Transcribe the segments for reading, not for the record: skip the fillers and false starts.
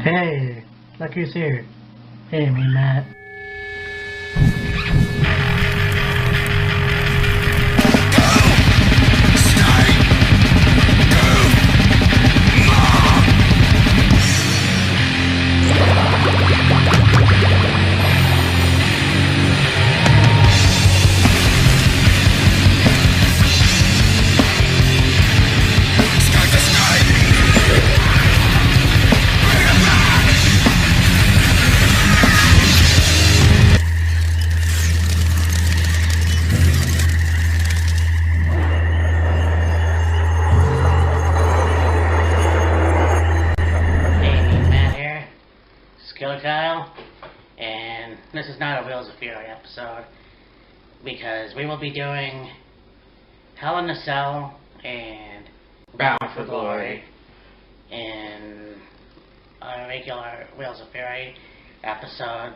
Hey, look who's here. Hey, me, Matt. And this is not a Wheelz of Fury episode because we will be doing Hell in a Cell and Bound for Glory in a regular Wheelz of Fury episode.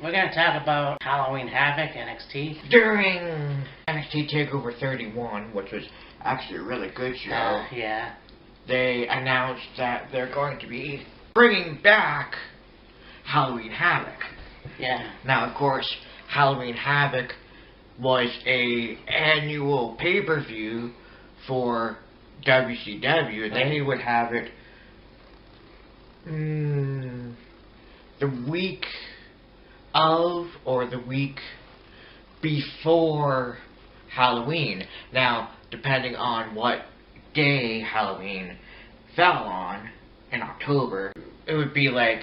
We're going to talk about Halloween Havoc NXT. During NXT TakeOver 31, which was actually a really good show, yeah, they announced that they're going to be bringing back Halloween Havoc. Yeah. Now, of course, Halloween Havoc was a annual pay-per-view for WCW. They would have it the week of or the week before Halloween. Now, depending on what day Halloween fell on in October, it would be like,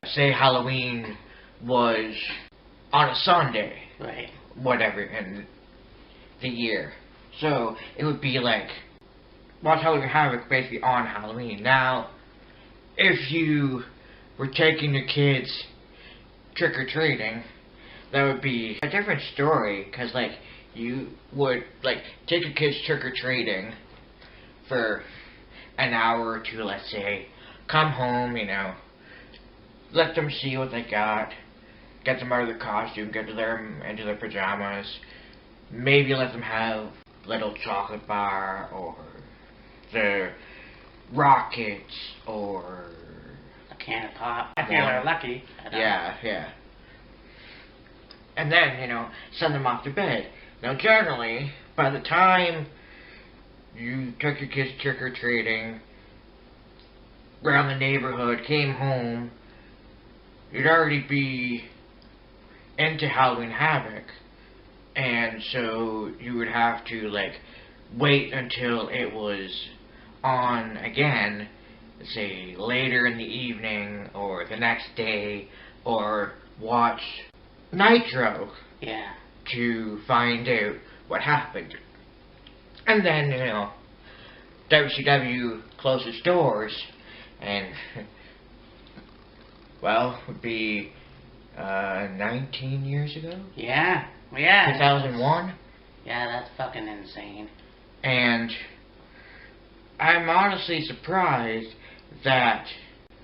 say Halloween was on a Sunday, right, whatever, in the year. So, it would be like, watch Halloween Havoc basically on Halloween. Now, if you were taking your kids trick-or-treating, that would be a different story, because, like, you would, like, take your kids trick-or-treating for an hour or two, let's say, come home, you know, let them see what they got, get them out of their costume, get them into their pajamas, maybe let them have a little chocolate bar, or the rockets, or a can of pop. I feel they're lucky. Yeah. And then, you know, send them off to bed. Now, generally, by the time you took your kids trick-or-treating, around the neighborhood, came home, you'd already be into Halloween Havoc, and so you would have to, like, wait until it was on again, say, later in the evening, or the next day, or watch Nitro, yeah, to find out what happened. And then, you know, WCW closed its doors, and well, would be 19 years ago? Yeah. 2001? Yeah, that's fucking insane. And I'm honestly surprised that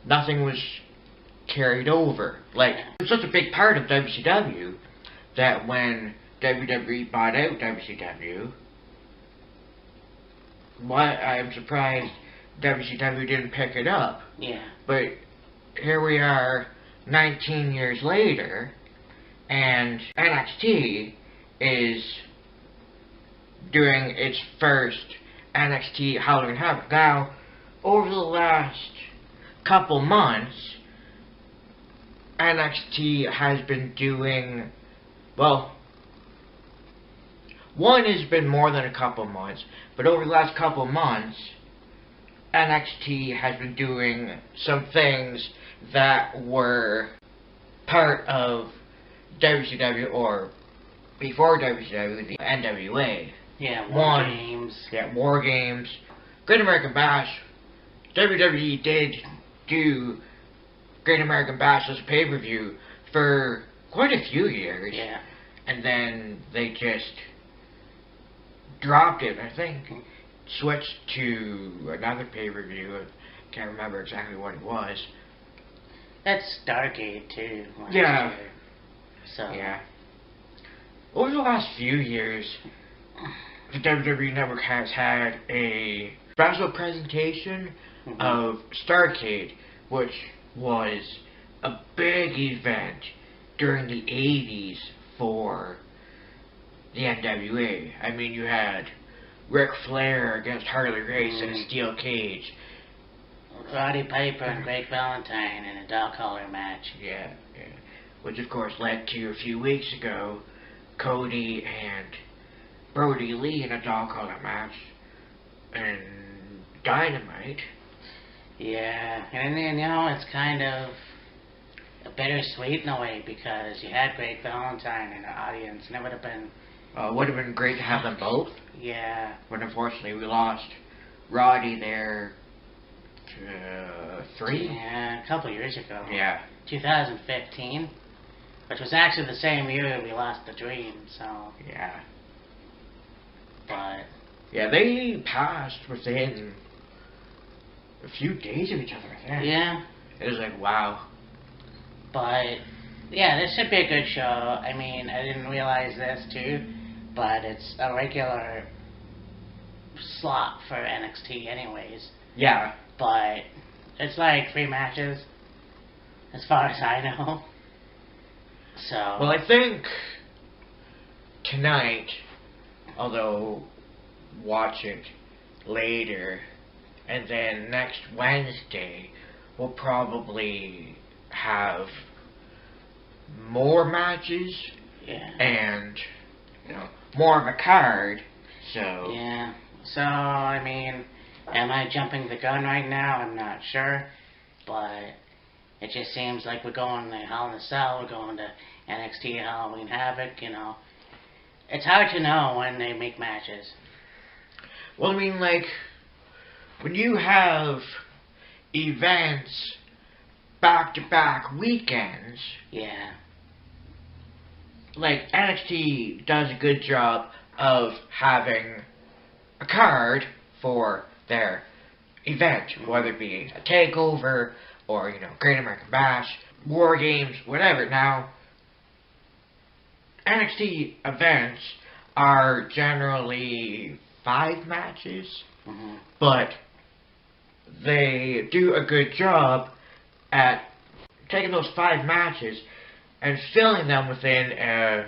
nothing was carried over. Like, it's such a big part of WCW that when WWE bought out WCW, I'm surprised WCW didn't pick it up. Yeah. But here we are 19 years later, and NXT is doing its first NXT Halloween Havoc. Now, over the last couple months, NXT has been doing, well, one has been more than a couple months, but over the last couple months, NXT has been doing some things that were part of WCW, or before WCW, the NWA. Yeah, War Games. Yeah, War Games. Great American Bash. WWE did do Great American Bash as a pay-per-view for quite a few years. Yeah. And then they just dropped it, I think. Switched to another pay-per-view. I can't remember exactly what it was. That's Stargate, too. Yeah. Year. So. Yeah. Over the last few years, the WWE Network has had a special presentation of Stargate, which was a big event during the 80s for the NWA. I mean, you had Ric Flair against Harley Race in a steel cage. Roddy Piper and Greg Valentine in a dog collar match. Yeah. Which of course led to a few weeks ago, Cody and Brody Lee in a dog collar match and Dynamite. Yeah, and then, it's kind of bittersweet in a way because you had Greg Valentine in the audience and it would have been... It would have been great to have them both. Yeah. But unfortunately we lost Roddy there 3? Yeah, a couple years ago. Yeah. 2015. Which was actually the same year we lost the Dream, so... Yeah. But... Yeah, they passed within a few days of each other, I think. Yeah. It was like, wow. But, yeah, this should be a good show. I mean, I didn't realize this, too, but it's a regular slot for NXT anyways. Yeah. But it's like 3 matches, as far as I know. So... Well, I think tonight, although watch it later, and then next Wednesday, we'll probably have more matches. Yeah. And, more of a card, so... Yeah. So, I mean, am I jumping the gun right now? I'm not sure. But it just seems like we're going to Hell in a Cell, we're going to NXT Halloween Havoc, It's hard to know when they make matches. Well, I mean, like, when you have events back-to-back weekends... Yeah. Like, NXT does a good job of having a card for their event, whether it be a takeover or, Great American Bash, War Games, whatever. Now, NXT events are generally 5 matches, but they do a good job at taking those 5 matches and filling them within a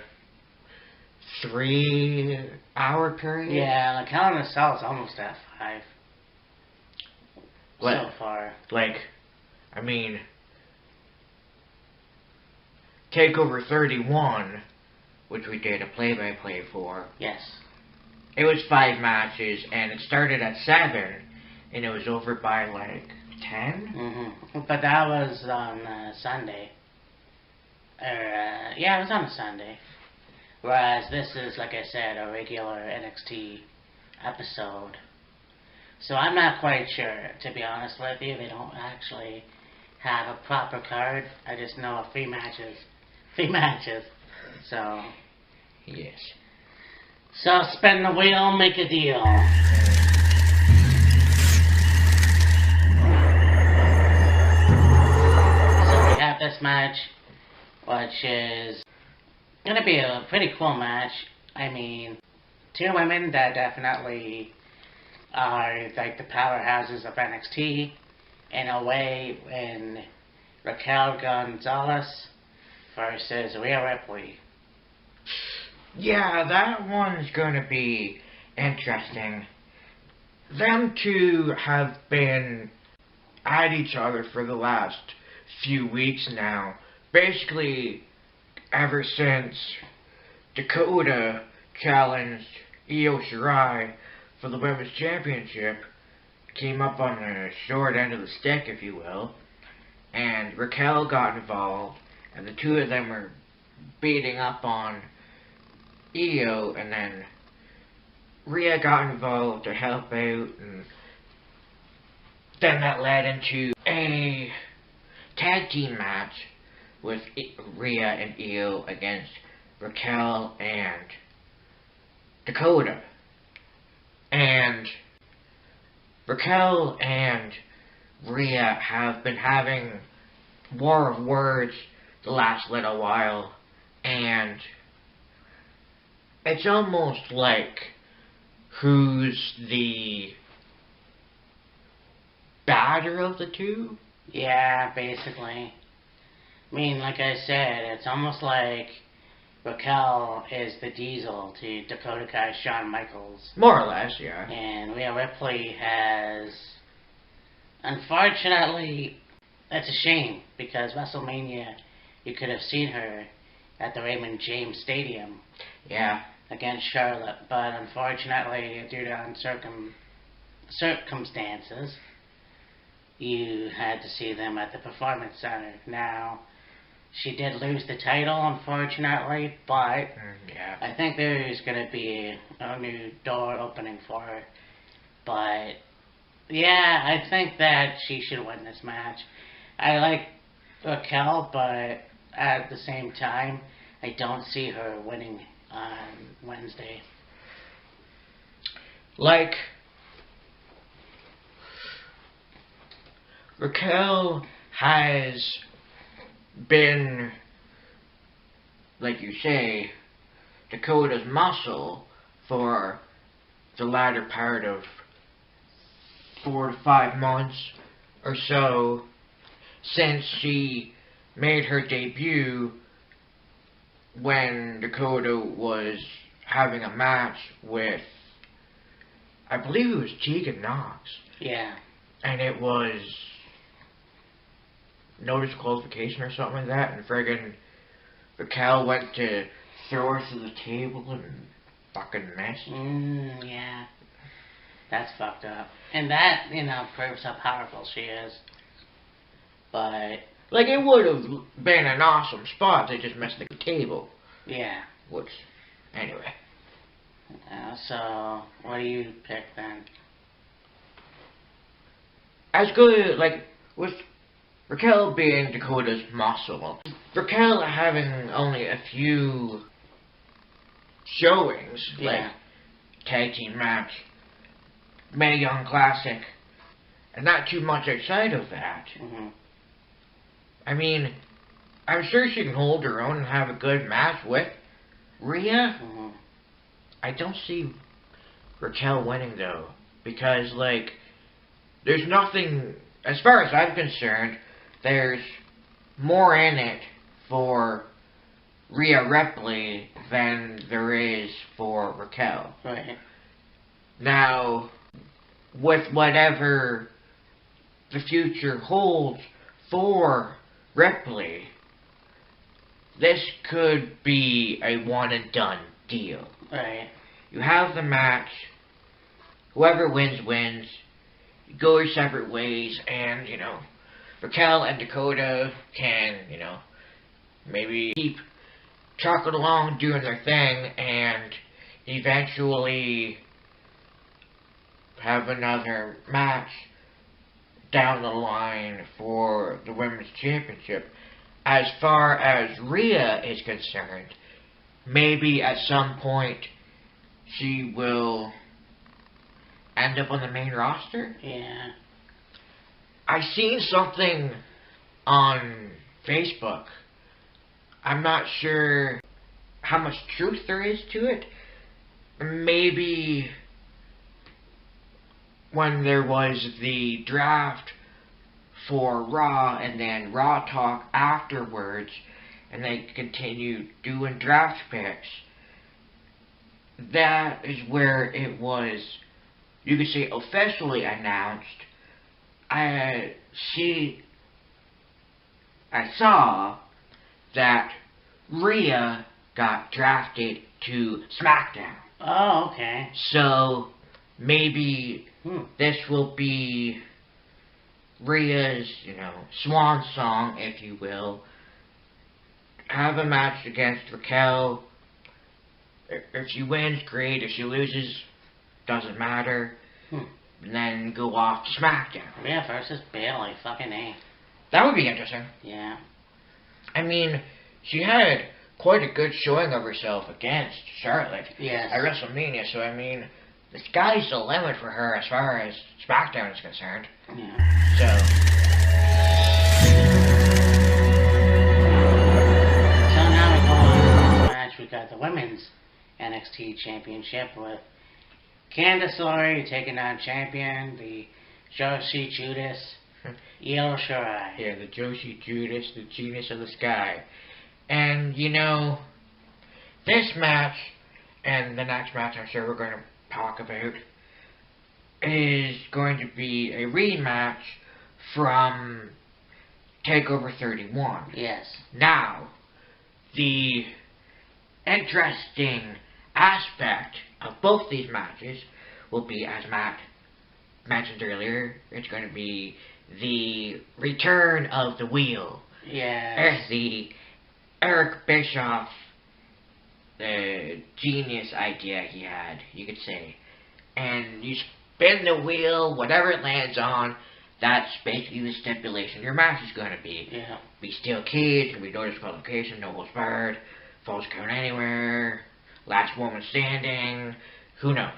3-hour period. Yeah, like Hell in a Cell is almost at 5. So far. Like, I mean, TakeOver 31, which we did a play-by-play for. Yes. It was 5 matches, and it started at 7, and it was over by, like, 10? But that was on Sunday. Yeah, it was on a Sunday. Whereas this is, like I said, a regular NXT episode. So I'm not quite sure, to be honest with you. They don't actually have a proper card. I just know 3 matches. 3 matches. So... Yes. So spin the wheel, make a deal. So we have this match, which is gonna be a pretty cool match. I mean, 2 women that definitely are like the powerhouses of NXT in a way, in Raquel Gonzalez versus Rio Ripley. Yeah, that one's gonna be interesting. Them 2 have been at each other for the last few weeks now. Basically, ever since Dakota challenged Io Shirai for the Women's Championship, came up on the short end of the stick, if you will, and Raquel got involved, and the 2 of them were beating up on Io, and then Rhea got involved to help out, and then that led into a tag team match with Rhea and Io against Raquel and Dakota. And Raquel and Rhea have been having war of words the last little while, and it's almost like who's the badder of the 2? Yeah, basically. I mean, like I said, it's almost like Raquel is the Diesel to Dakota Kai Shawn Michaels. More or less, yeah. And Rio Ripley has... Unfortunately, that's a shame, because WrestleMania, you could have seen her at the Raymond James Stadium. Yeah. Against Charlotte, but unfortunately, due to circumstances, you had to see them at the Performance Center. Now, she did lose the title, unfortunately, but yeah. I think there's going to be a new door opening for her. But, yeah, I think that she should win this match. I like Raquel, but at the same time, I don't see her winning on Wednesday. Like, Raquel has been, like you say, Dakota's muscle for the latter part of 4 to 5 months or so since she made her debut when Dakota was having a match with, I believe it was Tegan Knox. Yeah. And it was no disqualification or something like that, and friggin' Raquel went to throw her through the table and fucking missed. Yeah. That's fucked up. And that, proves how powerful she is. But... like, it would have been an awesome spot, they just missed the table. Yeah. Which, anyway. So, what do you pick then? As good, like, with Raquel being Dakota's muscle, Raquel having only a few showings, like tag team match, Mae Young Classic, and not too much outside of that. I mean, I'm sure she can hold her own and have a good match with Rhea. I don't see Raquel winning, though, because, like, there's nothing, as far as I'm concerned, there's more in it for Rio Ripley than there is for Raquel. Right. Now, with whatever the future holds for Ripley, this could be a one and done deal. Right. You have the match, whoever wins, wins. You go your separate ways, and, Raquel and Dakota can, maybe keep trucking along doing their thing, and eventually have another match down the line for the Women's Championship. As far as Rhea is concerned, maybe at some point she will end up on the main roster. Yeah. I seen something on Facebook. I'm not sure how much truth there is to it. Maybe when there was the draft for Raw and then Raw Talk afterwards, and they continued doing draft picks, that is where it was, you could say, officially announced. I saw that Rhea got drafted to SmackDown. Oh, okay. So maybe this will be Rhea's, swan song, if you will. Have a match against Raquel. If she wins, great. If she loses, doesn't matter. And then go off to SmackDown. Rhea versus Bayley, fucking A. That would be interesting. Yeah. I mean, she had quite a good showing of herself against Charlotte Yes. at WrestleMania, so I mean, the sky's the limit for her as far as SmackDown is concerned. Yeah. So now we go on to the match. We got the Women's NXT Championship with Candice LeRae taking on champion, the Josie Judas. Io Shirai. Yeah, the Joshi Judas, the genius of the sky. And, you know, this match, and the next match I'm sure we're going to talk about, is going to be a rematch from TakeOver 31. Yes. Now, the interesting aspect of both these matches will be, as Matt mentioned earlier, it's going to be the return of the wheel. Yes. As the Eric Bischoff genius idea he had, you could say. And you spin the wheel, whatever it lands on, that's basically the stipulation your match is going to be. Yeah. Be steel cage, and be no disqualification, no holds barred, falls count anywhere, last woman standing, who knows?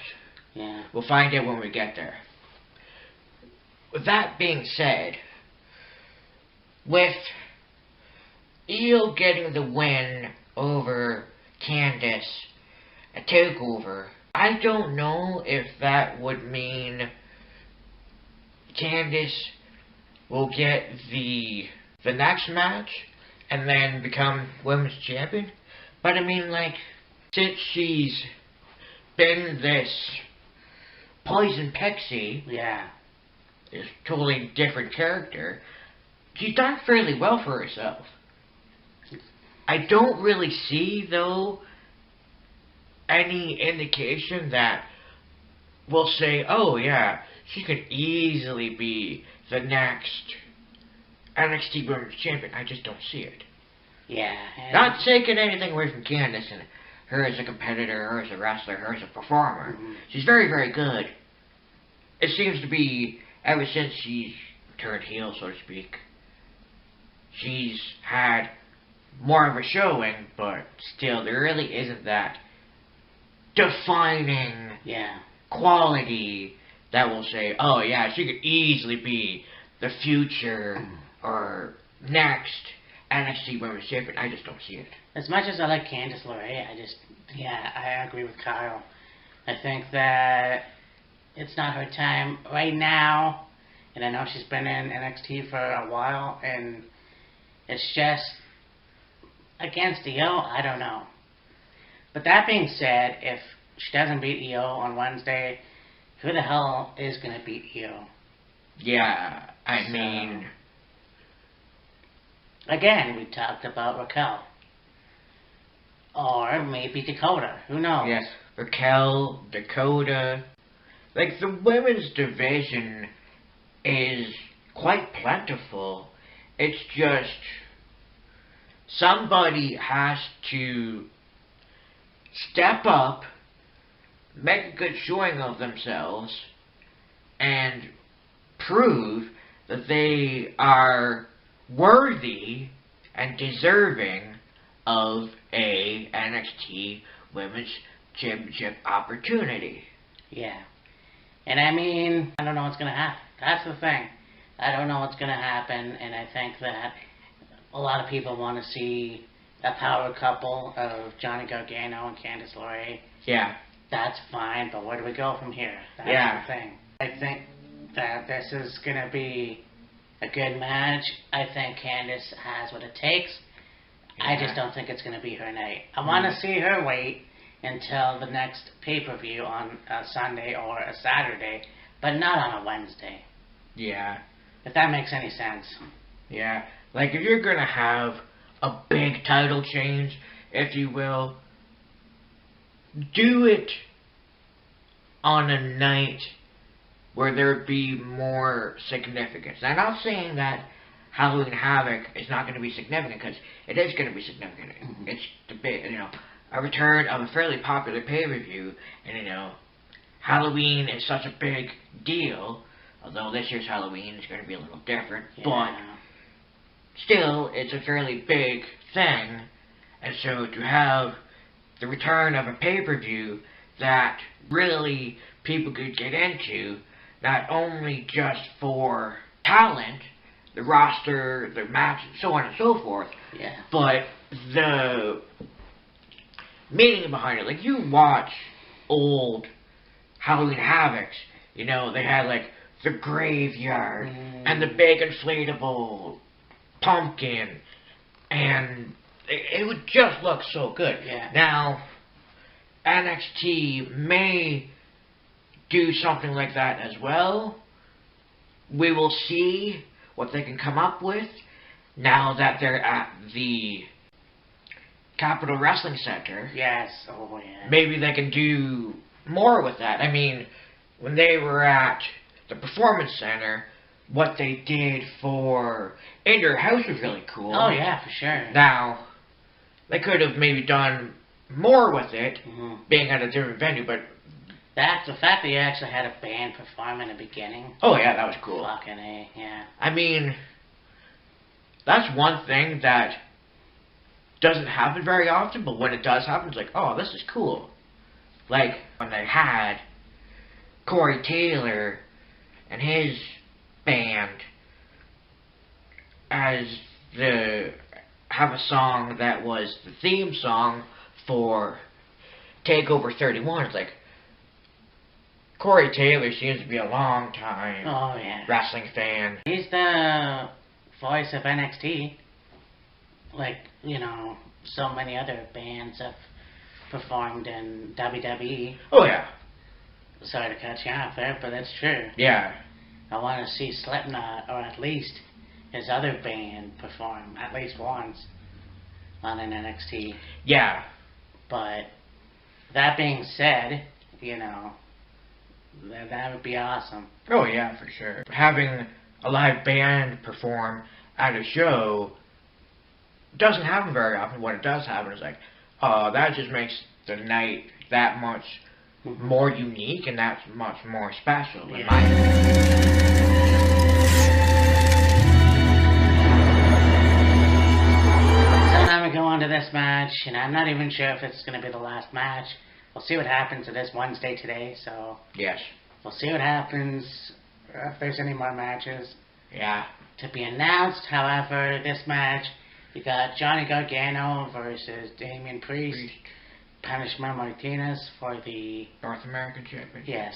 Yeah. We'll find out when we get there. With that being said, with Io getting the win over Candice at TakeOver, I don't know if that would mean Candice will get the next match and then become women's champion. But I mean, like, since she's been this Poison Pixie, Yeah. this totally different character, she's done fairly well for herself. I don't really see, though, any indication that will say, oh yeah, she could easily be the next NXT Women's Champion. I just don't see it. Yeah. Not taking anything away from Candice and her as a competitor, her as a wrestler, her as a performer. Mhm. She's very, very good. It seems to be, ever since she's turned heel, so to speak, she's had more of a showing, but still, there really isn't that defining Yeah. quality that will say, oh yeah, she could easily be the future or next NXT Women's Champion. I just don't see it. As much as I like Candice LeRae, I agree with Kyle. I think that it's not her time right now, and I know she's been in NXT for a while, and it's just, against Io, I don't know. But that being said, if she doesn't beat Io on Wednesday, who the hell is going to beat Io? Yeah, I mean... Again, we talked about Raquel. Or maybe Dakota. Who knows? Yes, Raquel, Dakota. Like, the women's division is quite plentiful. It's just somebody has to step up, make a good showing of themselves, and prove that they are worthy and deserving of a NXT Women's Championship opportunity. Yeah. And I mean, I don't know what's going to happen. That's the thing. I don't know what's going to happen, and I think that a lot of people want to see a power couple of Johnny Gargano and Candice LeRae. Yeah. That's fine, but where do we go from here? That's Yeah. the thing. I think that this is going to be a good match. I think Candice has what it takes. I just don't think it's going to be her night. I want to see her wait until the next pay-per-view on a Sunday or a Saturday, but not on a Wednesday. Yeah. If that makes any sense. Yeah. Like, if you're gonna have a big title change, if you will, do it on a night where there'd be more significance. Now, I'm not saying that Halloween Havoc is not going to be significant, because it is going to be significant. Mm-hmm. It's the big, a return of a fairly popular pay-per-view, and Halloween is such a big deal. Although this year's Halloween is going to be a little different, but still, it's a fairly big thing. And so to have the return of a pay-per-view that really people could get into, not only just for talent, the roster, the match, and so on and so forth, but the meaning behind it. Like, you watch old Halloween Havocs, they had like the graveyard and the big inflatable pumpkin, and it would just look so good. Yeah. Now, NXT may do something like that as well. We will see what they can come up with now that they're at the Capitol Wrestling Center. Yes, oh yeah. Maybe they can do more with that. I mean, when they were at the Performance Center, what they did for In Your House was really cool. Oh yeah, for sure. Now, they could have maybe done more with it, being at a different venue, but... That's the fact that you actually had a band perform in the beginning. Oh yeah, that was cool. Fucking A, yeah. I mean, that's one thing that doesn't happen very often, but when it does happen, it's like, oh, this is cool. Like, when they had Corey Taylor and his band have a song that was the theme song for TakeOver 31. It's like, Corey Taylor seems to be a long time wrestling fan. He's the voice of NXT. Like, you know, so many other bands have performed in WWE. Oh yeah. Sorry to cut you off there, but that's true. Yeah. I want to see Slipknot, or at least his other band, perform at least once on an NXT. Yeah. But that being said, you know, that would be awesome. Oh yeah, for sure. Having a live band perform at a show doesn't happen very often. When it does happen, it's like, that just makes the night that much more unique and that's much more special. In my opinion. So now we go on to this match, and I'm not even sure if it's going to be the last match. We'll see what happens. It is Wednesday today, so... Yes. We'll see what happens, if there's any more matches. Yeah. To be announced, however, this match, we got Johnny Gargano versus Damien Priest. Punishment Martinez for the... North American Championship. Yes.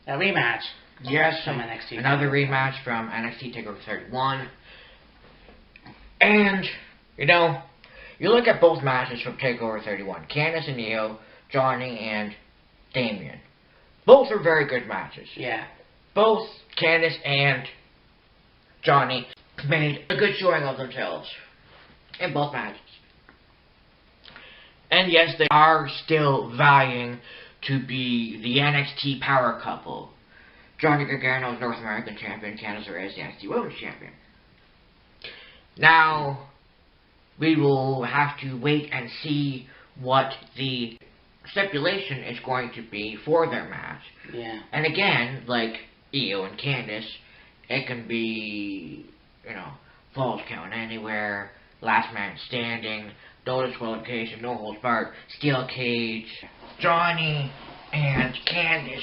A rematch. Yes. From NXT. Another rematch from NXT TakeOver 31. And, you know, you look at both matches from TakeOver 31. Candice and Neo, Johnny and Damien. Both are very good matches. Yeah. Both Candice and Johnny made a good showing of themselves in both matches. And yes, they are still vying to be the NXT power couple. Johnny Gargano is North American Champion, Candice LeRae is the NXT Women's Champion. Now, we will have to wait and see what the stipulation is going to be for their match. Yeah. And again, like Io and Candice, it can be, you know, falls count anywhere, last man standing, no disqualification, no holds barred, steel cage. Johnny and Candice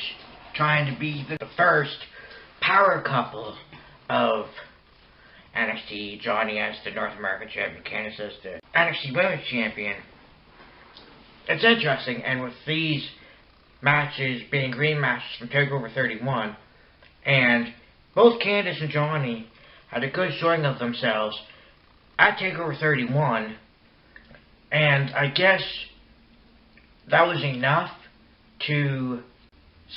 trying to be the first power couple of NXT. Johnny as the North American Champion, Candice as the NXT Women's Champion. It's interesting, and with these matches being rematches from TakeOver 31, and both Candice and Johnny had a good showing of themselves at TakeOver 31, and I guess that was enough to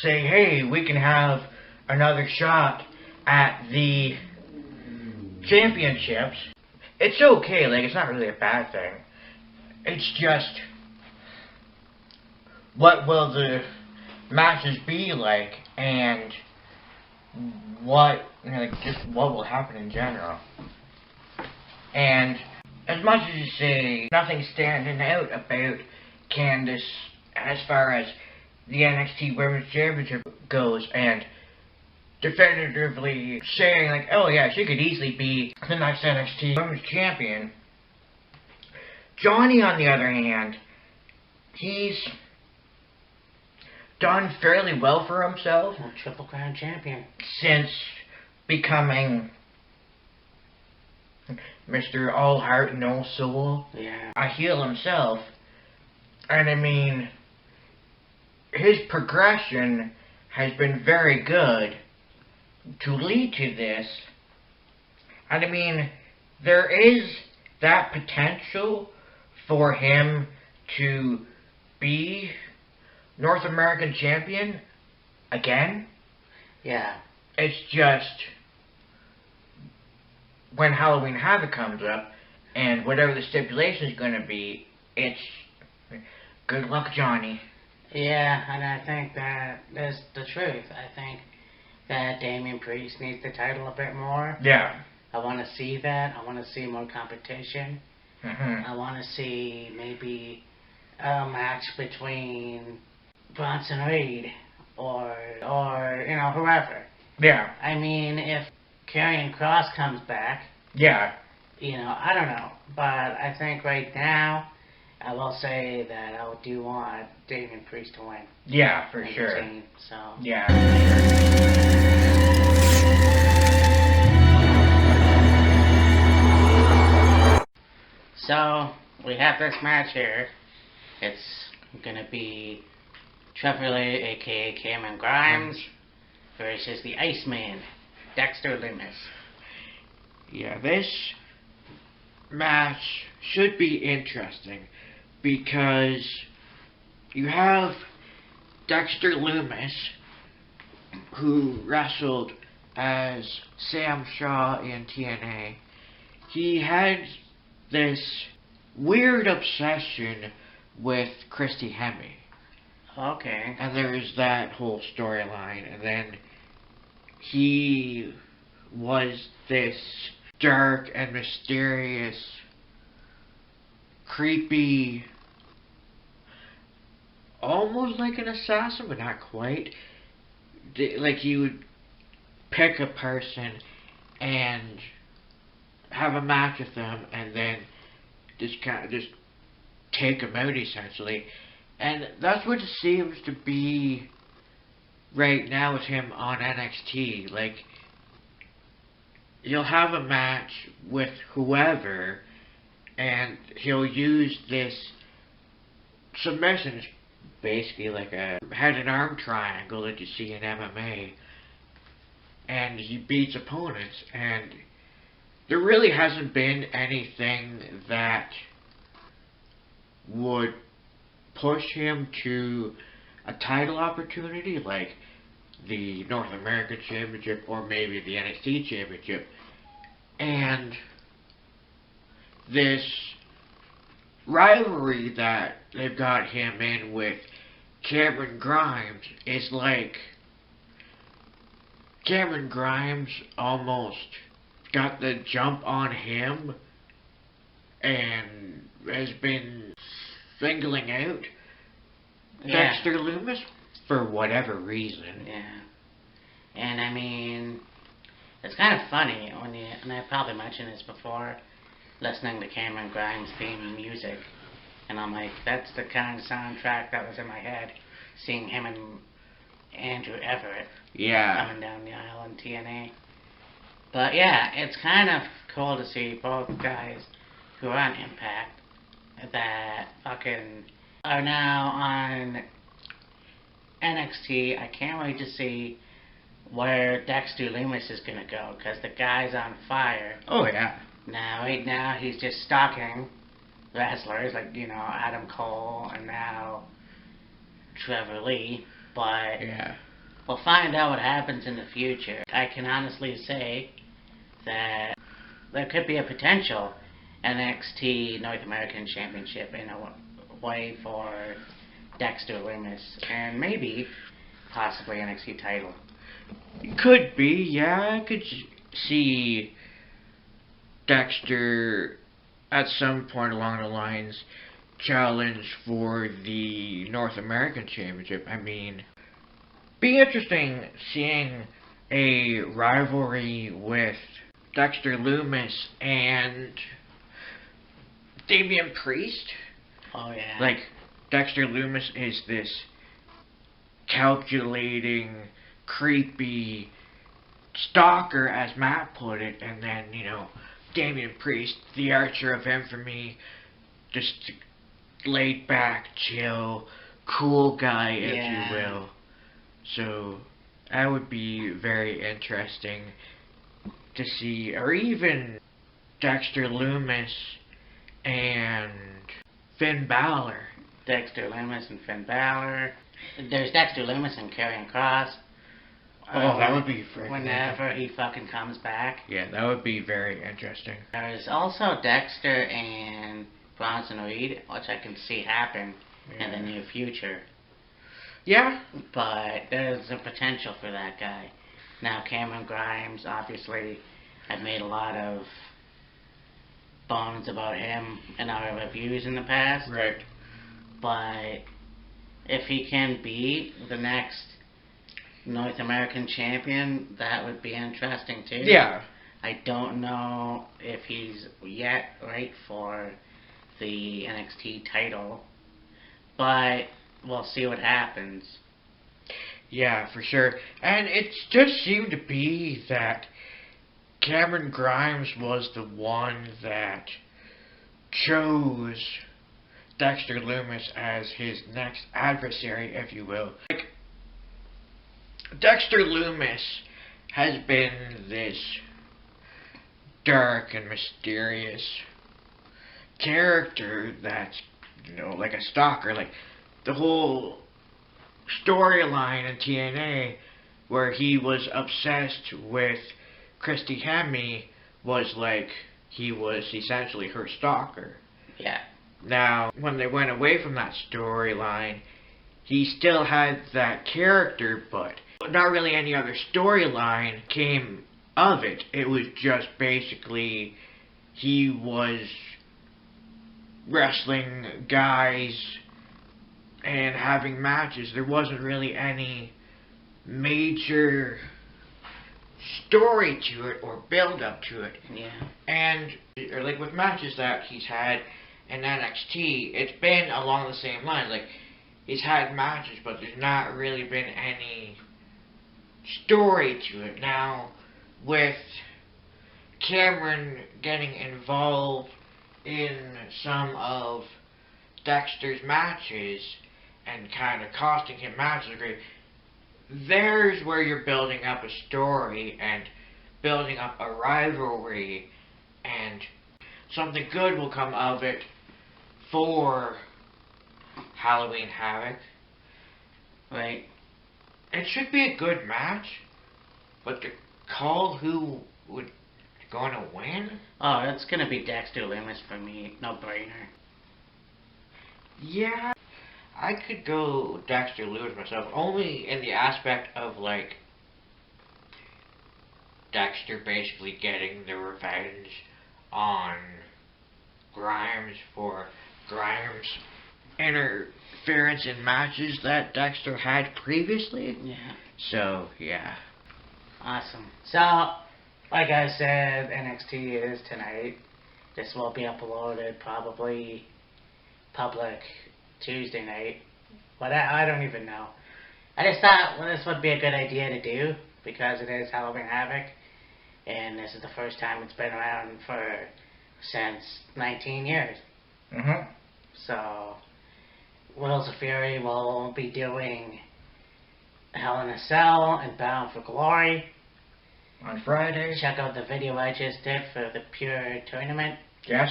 say, hey, we can have another shot at the championships. It's okay, like, it's not really a bad thing. It's just, what will the matches be like, and what, you know, like, just what will happen in general. And as much as you say nothing standing out about Candice as far as the NXT Women's Championship goes, and definitively saying, like, oh yeah, she could easily be the next NXT Women's Champion. Johnny, on the other hand, he's done fairly well for himself. Triple Crown Champion. Since becoming Mr. All Heart, No Soul. Yeah. A heel himself. And I mean, his progression has been very good to lead to this. And I mean, there is that potential for him to be North American champion again. Yeah. It's just when Halloween Havoc comes up and whatever the stipulation is going to be, it's good luck, Johnny. Yeah, and I think that is the truth. I think that Damien Priest needs the title a bit more. Yeah. I want to see that. I want to see more competition. Mm-hmm. I want to see maybe a match between Bronson Reed or whoever. Yeah. I mean, if Karrion Kross comes back, Yeah. I don't know. But I think right now, I will say that I do want Damien Priest to win. Yeah, for in the sure. team, so. Yeah, for sure. So, we have this match here. It's gonna be Trevor Lee, aka Cameron Grimes, versus the Iceman, Dexter Lumis. Yeah, this match should be interesting because you have Dexter Lumis, who wrestled as Sam Shaw in TNA. He had this weird obsession with Christy Hemme. Okay. And there's that whole storyline, and then he was this dark and mysterious, creepy, almost like an assassin, but not quite. Like he would pick a person and have a match with them, and then just take them out essentially. And that's what it seems to be right now with him on NXT. Like, you'll have a match with whoever, and he'll use this submission, basically like a head and arm triangle that you see in MMA, and he beats opponents, and there really hasn't been anything that would push him to a title opportunity like the North American Championship or maybe the NXT Championship. And this rivalry that they've got him in with Cameron Grimes is like Cameron Grimes almost got the jump on him and has been singling out Dexter Lumis for whatever reason. Yeah. And I mean, it's kind of funny and I probably mentioned this before, listening to Cameron Grimes' theme music, and I'm like, that's the kind of soundtrack that was in my head, seeing him and Andrew Everett coming down the aisle in TNA. But yeah, it's kind of cool to see both guys who are on Impact that fucking are now on NXT. I can't wait to see where Dexter Lumis is gonna go, because the guy's on fire. Oh yeah. Now, right now, he's just stalking wrestlers like, Adam Cole and now Trevor Lee. But we'll find out what happens in the future. I can honestly say that there could be a potential NXT North American Championship in a way for Dexter Lumis, and maybe possibly NXT title. Could be, yeah. I could see Dexter at some point along the lines challenge for the North American Championship. I mean, be interesting seeing a rivalry with Dexter Lumis and Damien Priest. Oh yeah. Like, Dexter Lumis is this calculating, creepy stalker, as Matt put it, and then, Damien Priest, the archer of infamy, just laid back, chill, cool guy, if you will. So, That would be very interesting to see. Or even Dexter Lumis and Finn Balor. Dexter Lumis and Finn Balor. There's Dexter Lumis and Karrion Kross. Oh, that would be freaking whenever he fucking comes back. Yeah, that would be very interesting. There's also Dexter and Bronson Reed, which I can see happen in the near future. Yeah. But there's a potential for that guy. Now, Cameron Grimes, obviously, I've made a lot of bones about him in our reviews in the past. Right. But if he can be the next North American champion, that would be interesting too. Yeah. I don't know if he's yet right for the NXT title, but we'll see what happens. Yeah, for sure. And it just seemed to be that Cameron Grimes was the one that chose Dexter Lumis as his next adversary, if you will. Like, Dexter Lumis has been this dark and mysterious character that's, like a stalker. Like, the whole storyline in TNA where he was obsessed with Christy Hemme was like he was essentially her stalker. Yeah. Now, when they went away from that storyline, he still had that character, but not really any other storyline came of it. It was just basically he was wrestling guys and having matches. There wasn't really any major story to it or build up to it. Yeah. And or like with matches that he's had in NXT, it's been along the same lines. Like, he's had matches, but there's not really been any story to it. Now, with Cameron getting involved in some of Dexter's matches and kind of costing him matches, there's where you're building up a story and building up a rivalry, and something good will come of it for Halloween Havoc. Right. It should be a good match, but to call who would going to win? Oh, it's gonna be Dexter Lumis for me. No brainer. Yeah, I could go Dexter Lumis myself, only in the aspect of, like, Dexter basically getting the revenge on Grimes for Grimes' interference in matches that Dexter had previously. Yeah. So, yeah. Awesome. So, like I said, NXT is tonight. This will be uploaded probably public Tuesday night. But I don't even know. I just thought this would be a good idea to do because it is Halloween Havoc. And this is the first time it's been around since 19 years. Mm-hmm. So, Wheelz of Fury will be doing Hell in a Cell and Bound for Glory. On Friday. Check out the video I just did for the Pure tournament. Yes.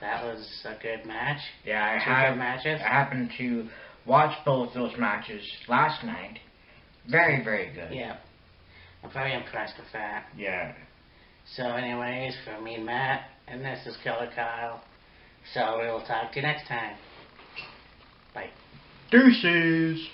That was a good match. Yeah, Good matches. I happened to watch both those matches last night. Very, very good. Yeah. I'm very impressed with that. Yeah. So anyways, for me and Matt, and this is Killer Kyle. So we will talk to you next time. Bye. Deuces.